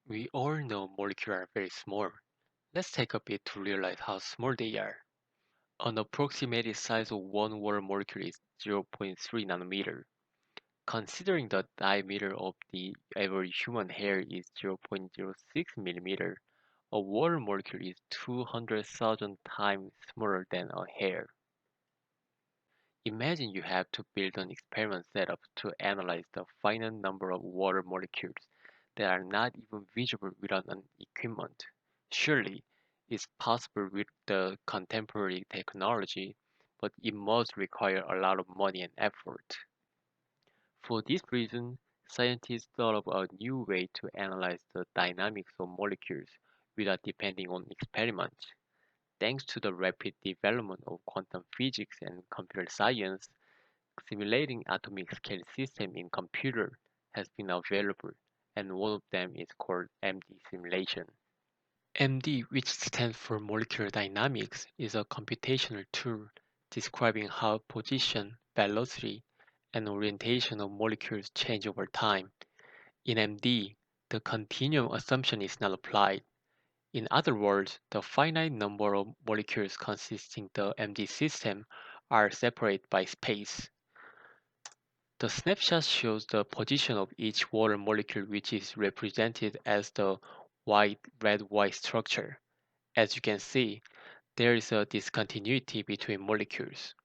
We all know molecules are very small. Let's take a bit to realize how small they are. An approximated size of one water molecule is zero point 0.3 nanometer. Considering the diameter of the average human hair is 0.06 millimeter, a water molecule is 200,000 times smaller than a hair. Imagine you have to build an experiment setup to analyze the finite number of water molecules that are not even visible without an equipment. Surely, it's possible with the contemporary technology, but it must require a lot of money and effort. For this reason, scientists thought of a new way to analyze the dynamics of molecules without depending on experiments. Thanks to the rapid development of quantum physics and computer science, simulating atomic scale systems in computer has been available, and one of them is called MD simulation. MD, which stands for molecular dynamics, is a computational tool describing how position, velocity, and orientation of molecules change over time. In MD, the continuum assumption is not applied. In other words, the finite number of molecules consisting the MD system are separated by space. The snapshot shows the position of each water molecule, which is represented as the white red white structure. As you can see, there is a discontinuity between molecules.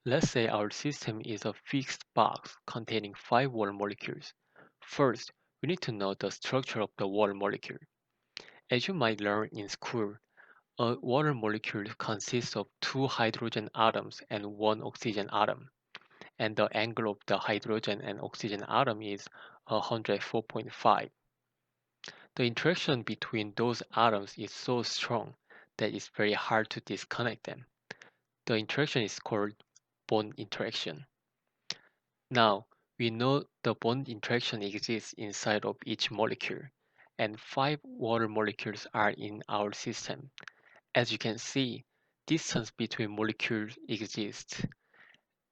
Let's say our system is a fixed box containing 5 water molecules. First, we need to know the structure of the water molecule. As you might learn in school, a water molecule consists of 2 hydrogen atoms and 1 oxygen atom, and the angle of the hydrogen and oxygen atom is 104.5. The interaction between those atoms is so strong that it's very hard to disconnect them. The interaction is called bond interaction. Now, we know the bond interaction exists inside of each molecule, and 5 water molecules are in our system. As you can see, distance between molecules exists.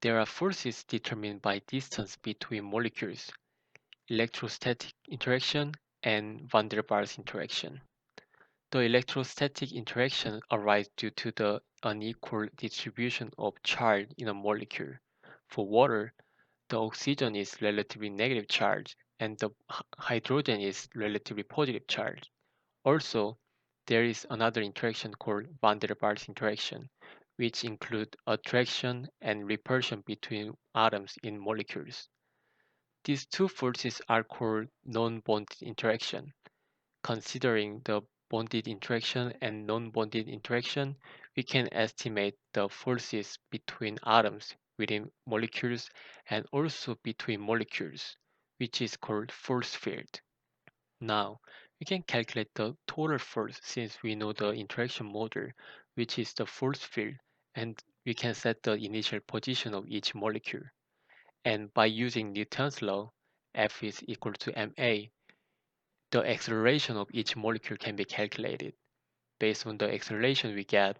There are forces determined by distance between molecules, electrostatic interaction and van der Waals interaction. The electrostatic interaction arises due to the unequal distribution of charge in a molecule. For water, the oxygen is relatively negative charge and the hydrogen is relatively positive charge. Also, there is another interaction called van der Waals interaction, which include attraction and repulsion between atoms in molecules. These two forces are called non-bonded interaction. Considering the bonded interaction and non-bonded interaction, we can estimate the forces between atoms within molecules and also between molecules, which is called force field. Now, we can calculate the total force since we know the interaction model, which is the force field, and we can set the initial position of each molecule. And by using Newton's law, F is equal to ma, the acceleration of each molecule can be calculated. Based on the acceleration we get,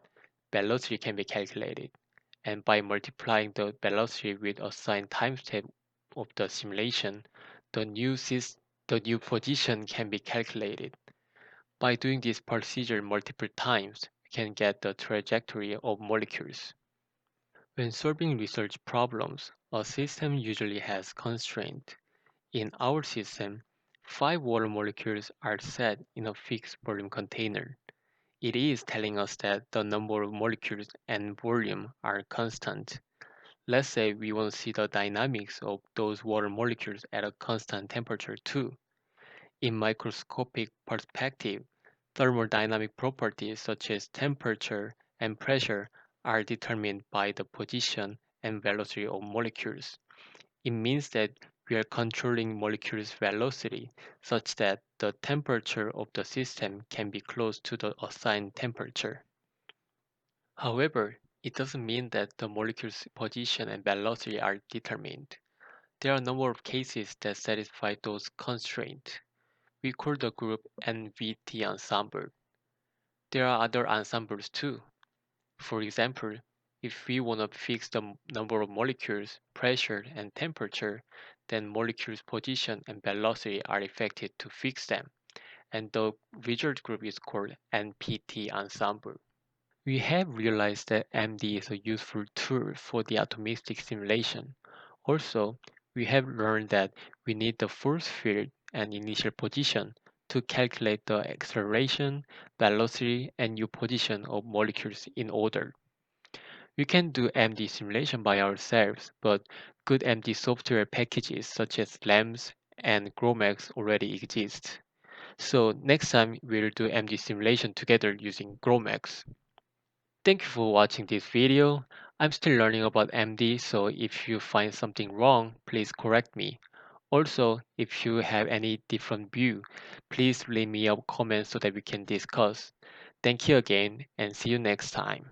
velocity can be calculated. And by multiplying the velocity with assigned time step of the simulation, the the new position can be calculated. By doing this procedure multiple times, we can get the trajectory of molecules. When solving research problems, a system usually has constraints. In our system, 5 water molecules are set in a fixed volume container. It is telling us that the number of molecules and volume are constant. Let's say we want to see the dynamics of those water molecules at a constant temperature too. In microscopic perspective, thermodynamic properties such as temperature and pressure are determined by the position and velocity of molecules. It means that we are controlling molecules' velocity such that the temperature of the system can be close to the assigned temperature. However, it doesn't mean that the molecule's position and velocity are determined. There are a number of cases that satisfy those constraints. We call the group NVT ensemble. There are other ensembles too. For example, if we want to fix the number of molecules, pressure, and temperature, then molecules' position and velocity are affected to fix them, and the result group is called NPT ensemble. We have realized that MD is a useful tool for the atomistic simulation. Also, we have learned that we need the force field and initial position to calculate the acceleration, velocity, and U position of molecules in order. We can do MD simulation by ourselves, but good MD software packages such as LAMS and GROMACS already exist. So next time we'll do MD simulation together using GROMACS. Thank you for watching this video. I'm still learning about MD, so if you find something wrong, please correct me. Also, if you have any different view, please leave me a comment so that we can discuss. Thank you again and see you next time.